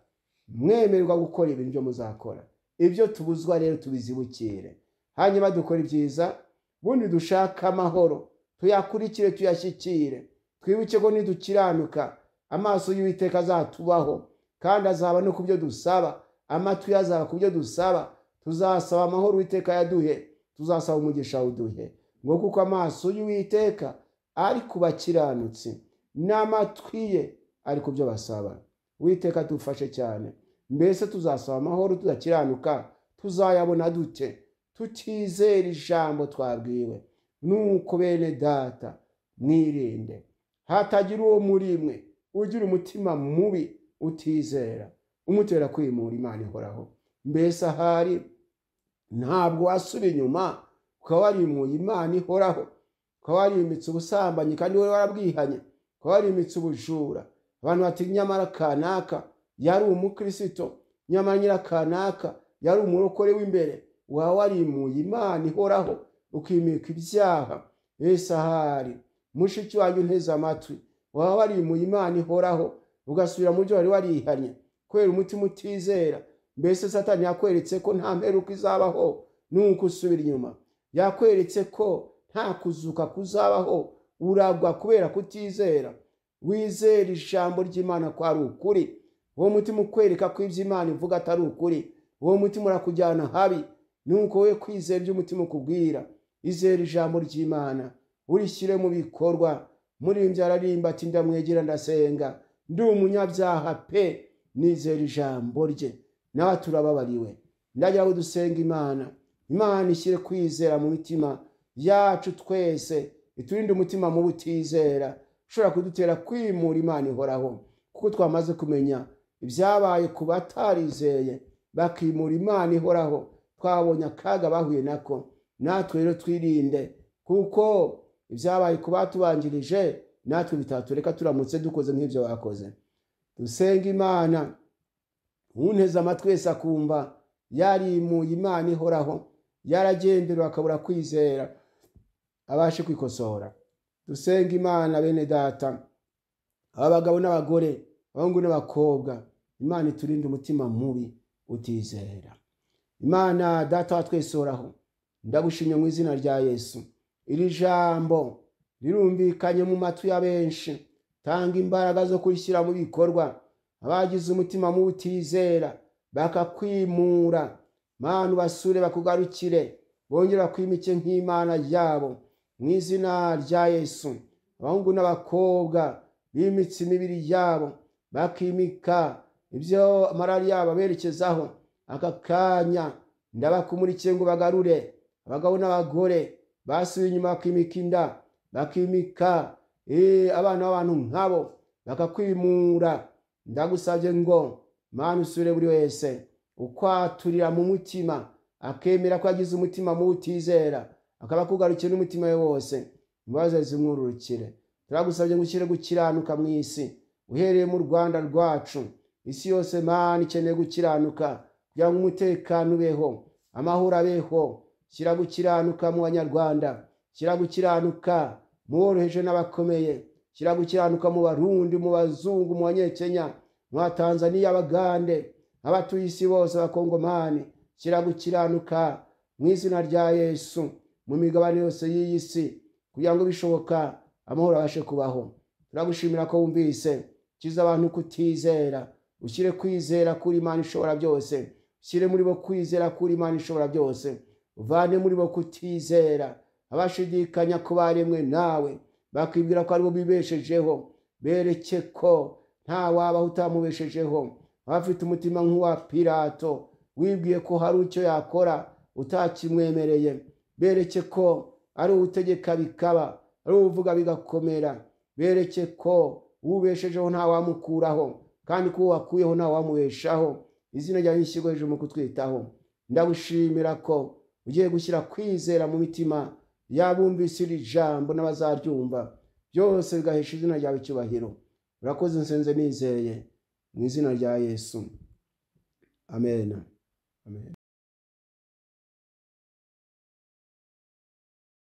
mwemererwa gukora ibintu byo muzakora, ibyo tubuzwa rero tubizibukire, hanyuma dukora ibyiza. Bundi dushaka amahoro tuyakurikire tuyashyikire. Twibuke ko nidukiranuka amaso y'Uwiteka azatubaho, kandi azaba no kubyo dusaba. Amatwi azaba kubyo dusaba. Tuzasaba amahoro Uwiteka yaduhe, tuzasaba umugisha uduhe. Ngo kuko amaso y'Uwiteka ari ku bakiranutsi n'amatwi ye ari kubyo basaba. Uwiteka dufashe cyane. Mbese tuzasaba amahoro tudakiranuka, tuzayabona dute tutizera ijambo twabwiwe? Nuko bene data mwirinde hatagira uwo muri mwe ugira umutima mubi utizera umutera kwimura Imana ihoraho. Mbese ahari ntabwo wasura inyuma ukaba warimuye Imana ihoraho, ukaba warimitse ubusambanyi kandi wowe warabwihanye, ukaba warimitse ubujura. Abantu bati nyamara kanaka yari umukristo, nyamara nyirakanaka yari umurokore w'imbere. Waba warimuye Imana ihoraho ukimika ibyaha. Mbese ahari mushiki wanjye unteze amatwi, waba warimuye Imana ihoraho ugasubira mu byo wari warihanye kubera umutima utizera. Mbese Satani yakweretse ko nta mperuka izabaho, nuko usubira inyuma. Yakweretse ko nta kuzuka kuzabaho, uragwa kubera kutizera. Wizera ijambo ry'Imana ko ari ukuri. Uwo mutima ukwereka ko ibyo Imana ivuga atari ukuri, uwo mutima urakujyana habi. Nuko we kwizera ibyo umutima ukubwira. Izera ijambo ry'Imana urishyire mu bikorwa. Muririmbyi ararimba ati ndamwegera ndasenga, ndi umunyabyaha pe, nizera ijambo rye nawe turababariwe. Ndagira ngo dusenga Imana ishyire kwizera mu mitima yacu twese, iturinde umutima mu butizera ushobora kudutera kwimura Imana ihoraho, kuko twamaze kumenya ibyabaye ku batarizeye bakimura Imana ihoraho. Twabonye akaga bahuye nako, natwe rero twirinde, kuko ibyabaye ku batubanjirije natwe bitatureka turamutse dukoze nk'ibyo bakoze. Dusenga Imana, unteze amatwi wese akumva yarimuye Imana ihoraho, yaragenderewe akabura kwizera, abashe kwikosora. Dusenga Imana bene data, abagabo n'abagore, abahungu n'abakobwa, Imana iturinde umutima mubi utizera. Imana data wa twese uhoraho, ndagushimye mu izina rya Yesu. Iri jambo rirumvikanye mu matwi ya benshi, tanga imbaraga zo kurishyira mu bikorwa. Abagize umutima mubi utizera bakakwimura, Mana basure bakugarukire, bongera kwimike nk'Imana yabo mu izina rya Yesu. Abahungu n'abakobwa bimitse imibiri yabo, bakimika ibyo amarari yabo berekezaho, aka kanya ndabakumurikiye ngo bagarure. Abagabo n'abagore basubiye inyuma bakimika inda, bakimika abana b'abantu nkabo, bakakwimura. Ndagusabye ngo Mana usure buri wese ukwaturira mu mutima, akemera ko yagize umutima mu utizera, akaba kugarukiye n'umutima we wose, imbabazi zimwururukire. Turagusabye ngo ushyire gukiranuka mu isi, uhereye mu Rwanda rwacu. Isi yose Mana ikeneye gukiranuka kugira ngo umutekano ubeho, amahoro abeho. Shyira gukiranuka mu Banyarwanda, shyira gukiranuka mu boroheje n'abakomeye, shyira gukiranuka mu Barundi, mu Bazungu, mu Banyekenya, mu Tanzania, Abagande, abatuye isi bose, Abakongomani. Shyira gukiranuka mu izina rya Yesu mu migabane yose y'iyi si, kugira ngo bishoboka amahoro abashe kubaho. Turagushimira ko wumvise, kiza abantu kutizera, ushyire kwizera kuri Imana ishobora byose. Ushyire muri bo kwizera kuri Imana ishobora byose. Uvane muri bo kutizera, abashidikanya ko baremwe nawe, bakibwira ko ari bo bibeshejeho. Bereke ko nta wabaho utamubeshejeho. Abafite umutima nk'uwa Pilato, wibwiye ko hari icyo yakora utakimwemereye, bereke ko ari utegeka bikaba, ari uvuga bigakomera. Bereke ko ubeshejeho nta wamukuraho, kandi ko wakuyeho nta wamubeshaho. Izina ryawe rishyirwe hejuru mu kutwitaho. Ndagushimira ko ugiye gushyira kwizera mu mitima y'abumvise iri jambo n'abazaryumva, byose bigahesha izina ryawe icyubahiro. Urakoze nsenze nizeye mu izina rya Yesu, amen. Amen.